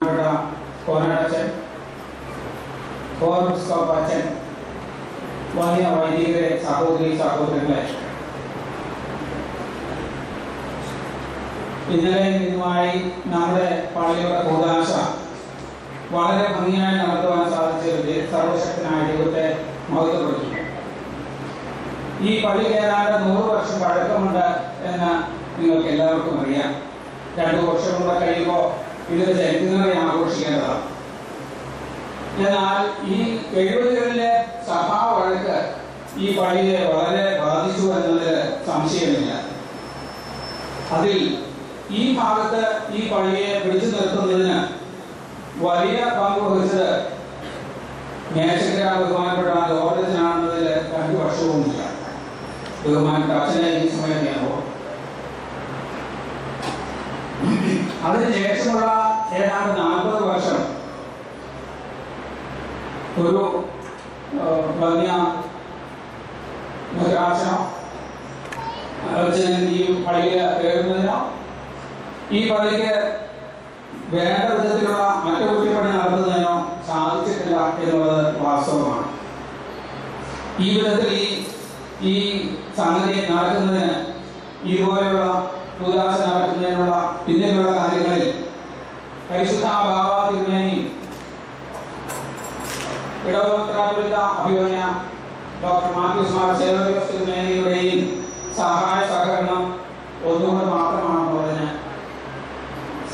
കോനടച്ചൻ കോർബിസ്കോപ്പച്ചൻ വലിയ വൈദികരെ സഹോദരി സഹോദരങ്ങളെ, ഇന്നലെയും ഇന്നുമായി നമ്മുടെ പള്ളിയുടെ കൂതാശ വളരെ ഭംഗിയായി നടത്തുവാൻ സാധിച്ചതിൽ സർവശക്തനായ ദൈവത്തെ മഹത്വപ്പെടുത്തുന്നു. ഈ പള്ളിക്ക് ഏതാണ്ട് 100 വർഷം പഴക്കമുണ്ട് എന്ന് നിങ്ങൾക്ക് എല്ലാവർക്കും അറിയാം. 2 വർഷം കൂടെ കഴിയുമ്പോൾ ഇതിന്റെ ചരിത്രങ്ങളെ ആഘോഷിക്കേണ്ടതാണ്. എന്നാൽ ഈ 70കളിലെ സഭാ വഴക്ക് ഈ പള്ളിയെ വളരെ ബാധിച്ചു എന്നതിൽ സംശയമില്ല. അതിൽ ഈ ഭാഗത്ത് ഈ പള്ളിയെ പിടിച്ചു നിർത്തുന്നതിന് വലിയ പങ്ക് വഹിച്ചത് മേശക്കര ബഹുമാനപ്പെട്ട ജോർജനാണെന്നതിൽ 2 വർഷവുമില്ല. ബഹുമാനപ്പെട്ട അച്ഛനെ ഈ സമയത്ത് അതിനുശേഷമുള്ള ഏതാണ്ട് 40 വർഷം ഒരു വലിയ പ്രകാശനം ഈ പള്ളിയിൽ കയറുന്നതിനോ ഈ പള്ളിക്ക് വേണ്ട വിധത്തിലുള്ള അറ്റകുറ്റപ്പണി നടത്തുന്നതിനോ സാധിച്ചിട്ടില്ല എന്നുള്ളത് വാസ്തവമാണ്. ഈ വിധത്തിൽ ഈ സംഗതി നടക്കുന്നതിന് ഇതുപോലെയുള്ള കൂതാശ നടത്തുന്നതിനുള്ള പിന്നിലുള്ള കാര്യങ്ങളിൽ പരിശുദ്ധ ബാബാ തിരുമേനി, ഇടവമെത്രാപ്പൊലീത്ത അഭിമന്യ ഡോക്ടർ മാത്യൂസ് മാർ സേവ്യറിയോസ് തിരുമേനിയുടെയും സഹായ സഹകരണം ഒന്നുകൊണ്ട് മാത്രമാണെന്നുള്ളതിന്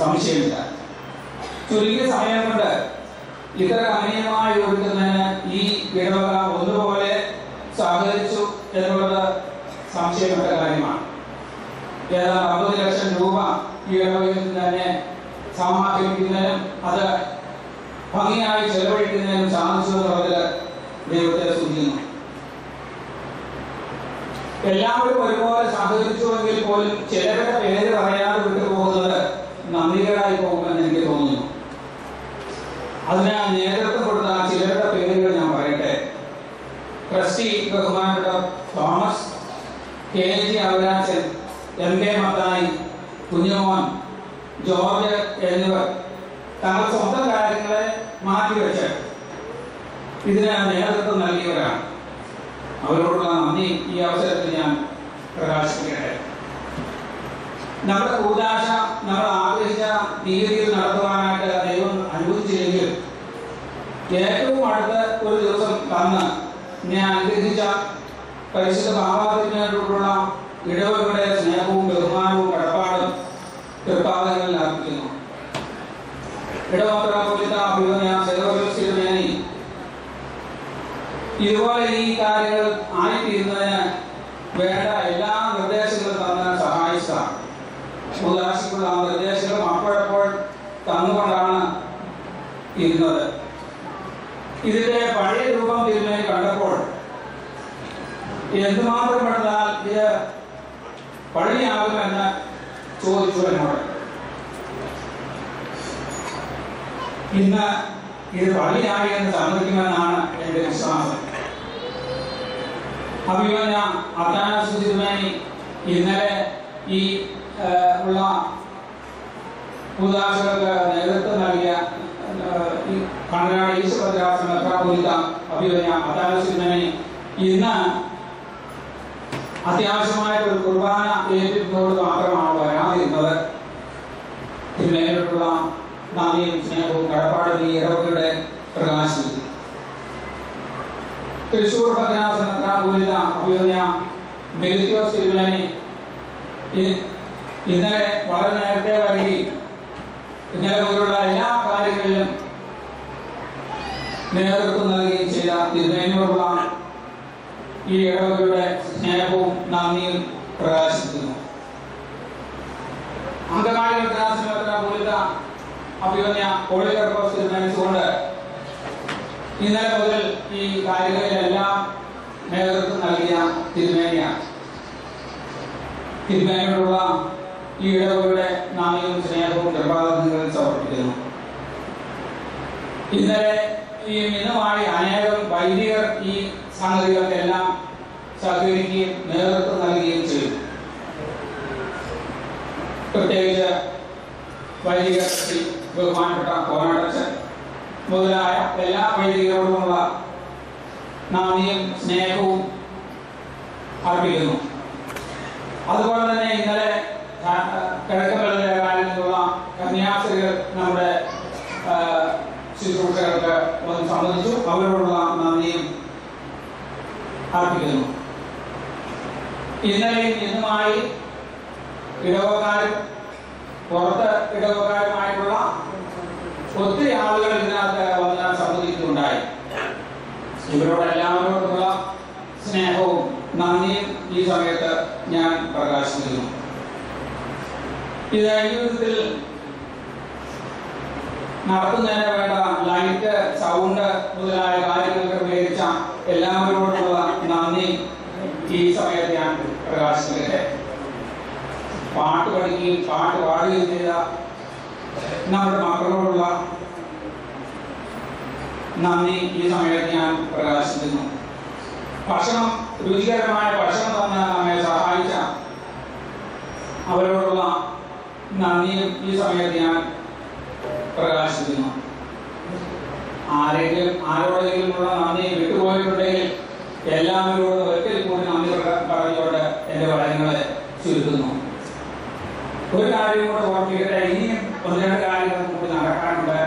സംശയമില്ല. ചുരുങ്ങിയ സമയം കൊണ്ട് ഇത്ര ഗണനീയമായി ഒരുക്കുന്നതിന് ഈ ഇടവക ഒന്നുപോലെ സഹകരിച്ചു എന്നുള്ളത് സംശയപ്പെട്ട കാര്യമാണ്. ഏതാണ്ട് 50 ലക്ഷം രൂപ ഈ ഇടവകയിൽ തന്നെ സമാഹരിക്കുന്നതിനും അത് ഭംഗിയായി ചെലവഴിക്കുന്നതിനും സാധിച്ചു എന്നുള്ളതിൽ ദൈവത്തെ സ്തുതിക്കുന്നു. എല്ലാവരും ഒരുപോലെ സഹകരിച്ചുവെങ്കിൽ പോലും ചിലരുടെ പേര് പറയാതെ വിട്ടുപോകുന്നത് നന്ദികേടായി പോകുമെന്ന് എനിക്ക് തോന്നുന്നു. അതിന് നേതൃത്വം കൊടുത്ത ചിലരുടെ പേരുകൾ ഞാൻ പറയട്ടെ. ട്രസ്റ്റി ബഹുമാനപ്പെട്ട Thomas, KG അവരാച്ചൻ, MK Mathai, Kunjumon, George എന്നിവർ തങ്ങളുടെ സ്വന്തം കാര്യങ്ങളെ മാറ്റിവെച്ച് ഇതിന് നേതൃത്വം നൽകിയവരാണ്. അവരോടുള്ള നന്ദി ഈ അവസരത്തിൽ ഞാൻ പ്രകാശിപ്പിക്കട്ടെ. നമ്മുടെ കൂതാശ നമ്മൾ ആഗ്രഹിച്ച രീതിയിൽ നടത്തുവാനായിട്ട് ദൈവം അനുവദിച്ചില്ലെങ്കിൽ ഏറ്റവും അടുത്ത ഒരു ദിവസം തന്ന് ഞാൻ അനുഗ്രഹിച്ച പരിശുദ്ധ ബാബാതിരുമേനിയോടുള്ള ഇടവകളുടെ സ്നേഹവും ബഹുമാനവും കടപ്പാടും കൃപാദങ്ങളിൽ അർപ്പിക്കുന്നു. ഇടവമെത്രാപ്പൊലീത്ത അഭിമന്യ സേവ്യറിയോസ് തിരുമേനി ഇതുപോലെ ഈ കാര്യങ്ങൾ ആയിത്തീരുന്നതിന് വേണ്ട എല്ലാ നിർദ്ദേശങ്ങളും തന്ന് സഹായിച്ചതാണ്. കൂതാശയ്ക്കുള്ള നിർദ്ദേശങ്ങളും അപ്പോഴപ്പോൾ തന്നുകൊണ്ടാണ് ഇരുന്നത്. ഇതിന്റെ പഴയ രൂപം തിരുമേനി കണ്ടപ്പോൾ എന്തുമാത്രം പെടുന്നാൽ ഇത് പള്ളിയാകുമെന്ന് ചോദിച്ചു എന്നോട്. ഇന്ന് ഇത് പള്ളിയായി എന്ന് സമ്മതിക്കുമെന്നാണ് എന്റെ വിശ്വാസം. അഭിമന്യ അത്താനാസ് തിരുമേനി ഇന്നലെ ഈ ഉള്ള കൂതാശകൾക്ക് നേതൃത്വം നൽകിയ കണ്ണനാട് ഈശ്വരദ്രാസ മെത്രാപ്പൊലീത്ത അഭിമന്യ അത്താനാസ് തിരുമേനി ഇന്ന് അത്യാവശ്യമായിട്ട് ഒരു കുർബാന ഏറ്റിരുന്നതോട് മാത്രമാണ് വരാതിരുന്നത്. തിരുമേനിയോടുള്ള നന്ദിയും സ്നേഹവും കടപ്പാടും ഈ ഇടവകയുടെ പ്രകാശിച്ചു. തൃശൂർ ഭദ്രാസ മെത്രാപ്പൊലീത്ത അഭിമന്യ മെലിത്യോസ് തിരുമേനി ഇന്നലെ വളരെ നേരത്തെ വരികയും ഇന്നലെ മുതലുള്ള എല്ലാ കാര്യങ്ങളിലും നേതൃത്വം നൽകുകയും ചെയ്ത തിരുമേനിയോടുള്ള ഈ ഇടവകയുടെ സ്നേഹവും നന്ദിയും പ്രകാശിക്കുന്നു. അങ്കമാലി ഭദ്രാസ മെത്രാപ്പൊലീത്ത അഭിമന്യ പോളികർക്കോസ് തിരുമേനിച്ചുകൊണ്ട് ഇന്നലെ മുതൽ ഈ കാര്യങ്ങളിലെല്ലാം നേതൃത്വം നൽകിയ തിരുമേനിയാണ്. തിരുമേനിയോടുള്ള ഈ ഇടവകയുടെ നന്ദിയും സ്നേഹവും കൃപാദങ്ങളിൽ സമർപ്പിക്കുന്നു. ഇന്നലെ ഇന്നുമായി അനേകം വൈദികർ ഈ സംഗതികൾക്കെല്ലാം സഹകരിക്കുകയും നേതൃത്വം നൽകുകയും ചെയ്തു. പ്രത്യേകിച്ച് വൈദിക ബഹുമാനപ്പെട്ട കോനാട്ടച്ചൻ മുതലായ എല്ലാ വൈദികരോടുമുള്ള നന്ദിയും സ്നേഹവും അർപ്പിക്കുന്നു. അതുപോലെ തന്നെ ഇന്നലെ കിഴക്കമ്പലത്തിൽ നിന്നുള്ള കന്യാസ്ത്രീകൾ നമ്മുടെ ശുശ്രൂഷകൾക്ക് ഒന്ന് സംബന്ധിച്ചു. അവരോടുള്ള നന്ദിയും അർപ്പിക്കുന്നു. ഇന്നലെയും ഇന്നുമായി ഇടവക്കാരും പുറത്ത് ഇടവക്കാരുമായിട്ടുള്ള ഒത്തിരി ആളുകൾ ഇതിനകത്ത് വന്ന് സംബന്ധിക്കുന്നുണ്ടായി. ഇവരോട് എല്ലാവരോടുമുള്ള സ്നേഹവും നന്ദിയും ഈ സമയത്ത് ഞാൻ പ്രകാശിപ്പിക്കുന്നു. ഇത് ജീവിതത്തിൽ നടത്തുന്നതിന് വേണ്ട ലൈറ്റ്, സൗണ്ട് മുതലായ കാര്യങ്ങൾ ക്രമീകരിച്ച എല്ലാവരോടുമുള്ള നന്ദി ഈ സമയത്ത് ഞാൻ പ്രകാശിപ്പിക്കട്ടെ. പാട്ട് പഠിക്കുകയും പാട്ട് പാടുകയും ചെയ്ത നമ്മുടെ മക്കളോടുള്ള നന്ദി ഈ സമയത്ത് ഞാൻ പ്രകാശിപ്പിക്കുന്നു. ഭക്ഷണം, രുചികരമായ ഭക്ഷണം തന്ന് നമ്മെ സഹായിച്ച അവരോടുള്ള നന്ദിയും ഈ സമയത്ത് ഞാൻ പ്രകാശിപ്പിക്കുന്നു. ആരോടെങ്കിലുമുള്ള നന്ദി വിട്ടുപോയിട്ടുണ്ടെങ്കിൽ എല്ലാവരോടും ഒരിക്കൽ കൂടി നന്ദി പറഞ്ഞുകൊണ്ട് എൻ്റെ പഠനങ്ങളെ ചുരുക്കുന്നു. ഒരു കാര്യം കൂടെ ഓർമ്മിക്കട്ടെ, ഇനിയും ഒന്ന് രണ്ട് കാര്യങ്ങൾ കൂടി നടക്കാനുണ്ട്.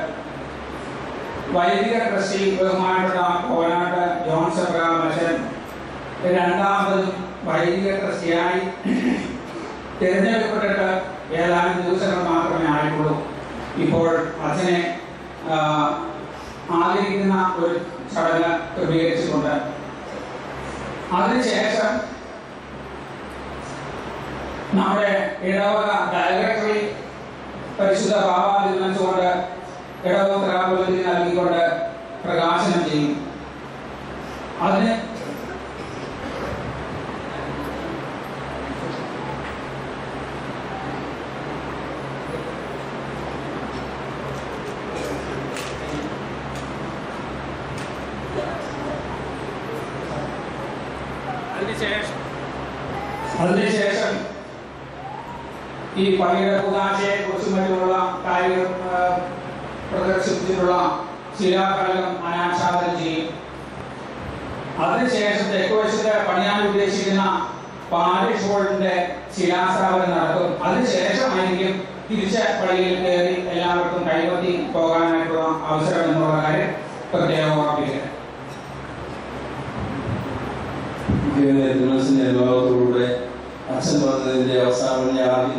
വൈദിക ട്രസ്റ്റി ബഹുമാനപ്പെട്ട കോനാട്ട് ജോൺസ് എബ്രഹാം അച്ഛൻ രണ്ടാമതും വൈദിക ട്രസ്റ്റിയായി തിരഞ്ഞെടുക്കപ്പെട്ടിട്ട് ഏതാനും ദിവസങ്ങൾ മാത്രമേ ആയിട്ടുള്ളൂ. ഇപ്പോൾ അച്ഛനെ ആദരിക്കുന്ന ഒരു ചടങ്ങ് ക്രമീകരിച്ചിട്ടുണ്ട്. അതിനുശേഷം നമ്മുടെ ഇടവക ഡയറക്ടറി പരിശുദ്ധ ബാബ തീരുമാനിച്ചുകൊണ്ട് ഇടവക ഗ്രാമത്തിൽ നൽകിക്കൊണ്ട് പ്രകാശനം ചെയ്യും. അതിന് അതിനുശേഷം ഈ പള്ളിയുടെ കൂതാശയെ കുറിച്ചും മറ്റുള്ള കാര്യങ്ങൾ പ്രദർശിപ്പിച്ചിട്ടുള്ള ശിലാഫലകം അനാച്ഛാദനം ചെയ്യും. അതിനുശേഷം തെക്കുവശത്ത് പണിയാൻ ഉദ്ദേശിക്കുന്ന പാരിഷ് ഹോളിന്റെ ശിലാസ്ഥാപനം നടത്തും. അതിനുശേഷമായിരിക്കും തിരിച്ച് പള്ളിയിൽ കയറി എല്ലാവർക്കും കൈവത്തി പോകാനായിട്ടുള്ള അവസരം എന്നുള്ള കാര്യം പ്രത്യേകം ഓർമ്മിക്കുക. ഭാഗത്തോടുകൂടെ അച്ഛൻ പറഞ്ഞതിന്റെ അവസാനം ഞാൻ ആദ്യം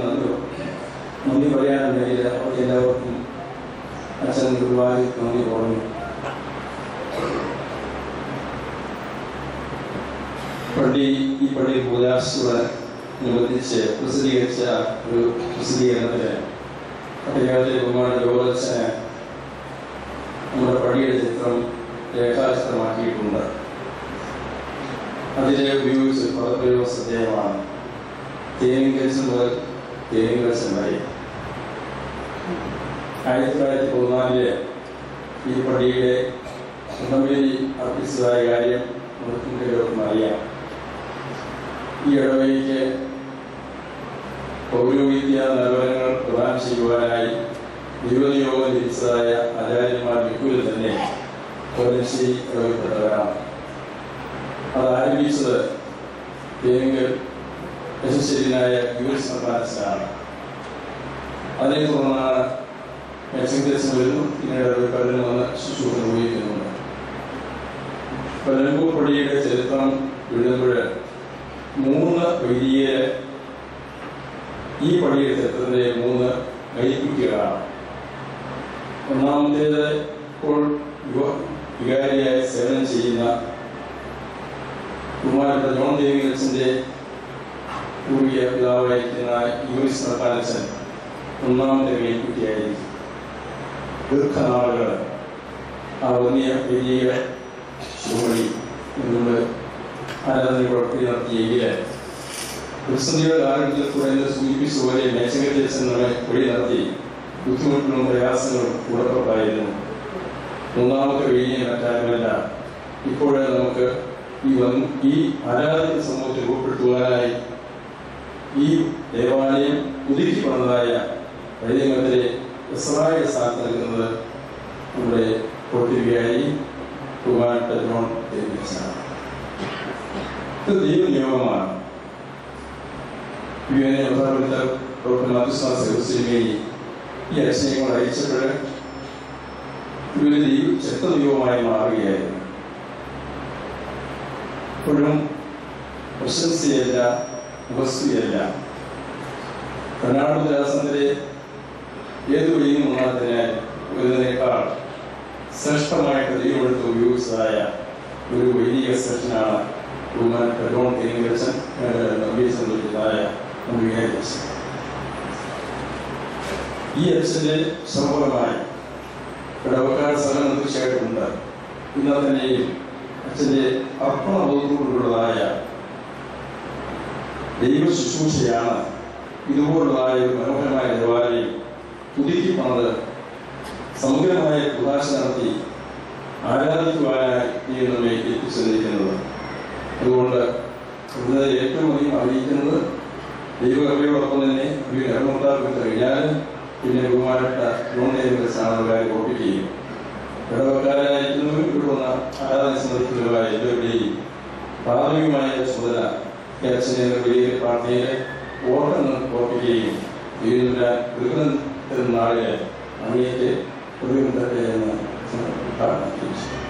നന്ദി പറയാനുണ്ടെങ്കിൽ അവർ എല്ലാവർക്കും അച്ഛൻ ഒരുപാട് നന്ദി പറഞ്ഞു. ഈ പള്ളി കൂതാശയോടനുബന്ധിച്ച് പ്രസിദ്ധീകരിച്ച ഒരു പ്രസിദ്ധീകരണത്തിന് പട്ടികാലത്തെ ബഹുമാന ജോലച്ഛന് നമ്മുടെ പള്ളിയുടെ ചിത്രം രേഖാചിത്രമാക്കിയിട്ടുണ്ട്. അതിലെ ഉപയോഗിച്ച് പദപ്രയോഗ ശ്രദ്ധേയമാണ്. തേനിങ്കൽസം മുതൽ തേനിങ്കൽസം വരെ 1914 ഈ പള്ളിയുടെ ഉടമ്പടി അർപ്പിച്ചതായ കാര്യം നമുക്കും അറിയാം. ഈ ഇടവകയ്ക്ക് പൗരോഹിത്യ നിലവാരങ്ങൾ പ്രദാനം ചെയ്യുവാനായി ദൈവനിയോഗം തിരിച്ചതായ ആചാര്യന്മാർ മിക്കൂരിൽ തന്നെ കോലശ്ശേരി ഇടവകപ്പെട്ടവരാണ്. അത് ആരംഭിച്ചത് തേനിങ്കൽ യശസ്വരനായ യൂസ് മർമാനസിനാണ്. അതിനെ തുടർന്നാണ് മെച്ചം വരുന്നു. പിന്നീട് പലരും വന്ന് ശുശ്രൂഷ നിർവഹിക്കുന്നുണ്ട്. പലമ്പൂർ പള്ളിയുടെ ചരിത്രം എഴുതുമ്പോൾ 3 വൈദികരെ ഈ പള്ളിയുടെ ചരിത്രത്തിലെ 3 കൈക്കുട്ടികളാണ്. ഒന്നാമത്തേത് ഇപ്പോൾ വികാരിയായി സേവനം ചെയ്യുന്ന ബഹുമാനപ്പെട്ട ജോൺ ദേവികച്ചന്റെ പൂർവിക പിതാവായിരിക്കുന്ന യൂസ് മർമാനച്ചൻ ഒന്നാമത്തെ കൈക്കുട്ടിയായിരിക്കും. ദീർഘനാളുകൾ ആ വലിയ വലിയ ശുഭമണി എന്നുള്ള ആരാധന പ്രവർത്തി നടത്തിയെങ്കിൽ ക്രിസ്തുനിയുടെ കാലഘട്ടത്തിൽ കൂടെ സൂചിപ്പിച്ചതുപോലെ മേച്ചകത്തിൽ നമ്മെ വഴി നടത്തി ബുദ്ധിമുട്ടുകളും പ്രയാസങ്ങളും ഉടപ്പുണ്ടായിരുന്നു. മൂന്നാമത്തെ വഴിയെ മറ്റാരുമല്ല, ഇപ്പോഴേ നമുക്ക് ഈ ആരാധന സമൂഹത്തിൽ ഉൾപ്പെടുത്തുവാനായി ഈ ദേവാലയം പുതുക്കി പണിതായ വൈദികത്തിലെ ഇസ്രായേൽ സ്ഥാനത്ത് നൽകുന്നത് നമ്മുടെ പൊട്ടിരിയായി ബഹുമാനപ്പെട്ട ജോൺ ഡേവിഡ്സനാണ്. ഇത് ദൈവനിയോഗമാണ്. ഡോക്ടർ മാത്യുസ്വാസിമി ഈ അച്ഛനെ കൊണ്ട് അയച്ചപ്പോൾ ഇവര് ശക്തദൈവമായി മാറുകയായിരുന്നു. ഇപ്പോഴും പ്രശംസയല്ല, ഉപസ്തുയല്ല. കർണാടക രാസത്തിലെ ഏത് വഴിയും മുന്നേറ്റത്തിനാൽ വരുന്നതിനേക്കാൾ ശ്രേഷ്ഠമായിട്ട് ദൈവമെടുത്ത് ഉപയോഗിച്ചതായ ഒരു വൈദിക സെഷനാണ് ബഹുമാനപ്പെട്ട ജോൺ ഡേവിഡ്സൺ സംബന്ധിച്ചതായ വികാരിയച്ഛൻ. ഈ അച്ഛൻ്റെ സമ്പൂർണമായി ഇടവക്കാട് സ്ഥലങ്ങൾ തീർച്ചയായിട്ടുമുണ്ട്. ഇന്ന് തന്നെയും അച്ഛൻ്റെ അർപ്പണബോധത്തോടുള്ളതായ ദൈവ ശുശ്രൂഷയാണ് ഇതുപോലുള്ളതായ ഒരു മനോഹരമായ ദേവാലയം പുതുക്കി പണിത് സമഗ്രമായ പ്രകാശ നടത്തി ആരാധിക്കുവാനായി ഈ നമ്മെ എത്തിച്ചെന്നിരിക്കുന്നത്. അതുകൊണ്ട് ഇന്ന് ഏറ്റവും അധികം അറിയിക്കുന്നത് ദൈവകൃപയോടൊപ്പം തന്നെ ഇറങ്ങുണ്ടാകുന്ന കഴിഞ്ഞാൽ പിന്നെ ബഹുമാനപ്പെട്ട ജോൺ ഡേവിഡ്സനാണ് ഓർപ്പിക്കുകയും ഇടവക്കാരായിരിക്കുന്നവരും ഇവിടെ വന്ന ആരാധന സംബന്ധിക്കുന്നവരായ എല്ലാവരുടെയും പ്രാഥമികമായ ചുമതല അച്ഛനെ വലിയ പ്രാർത്ഥനയിലെ ഓർമ്മ ഓർപ്പിക്കുകയും നാളിലെ അങ്ങേക്ക് എന്ന് പ്രാർത്ഥിച്ചു.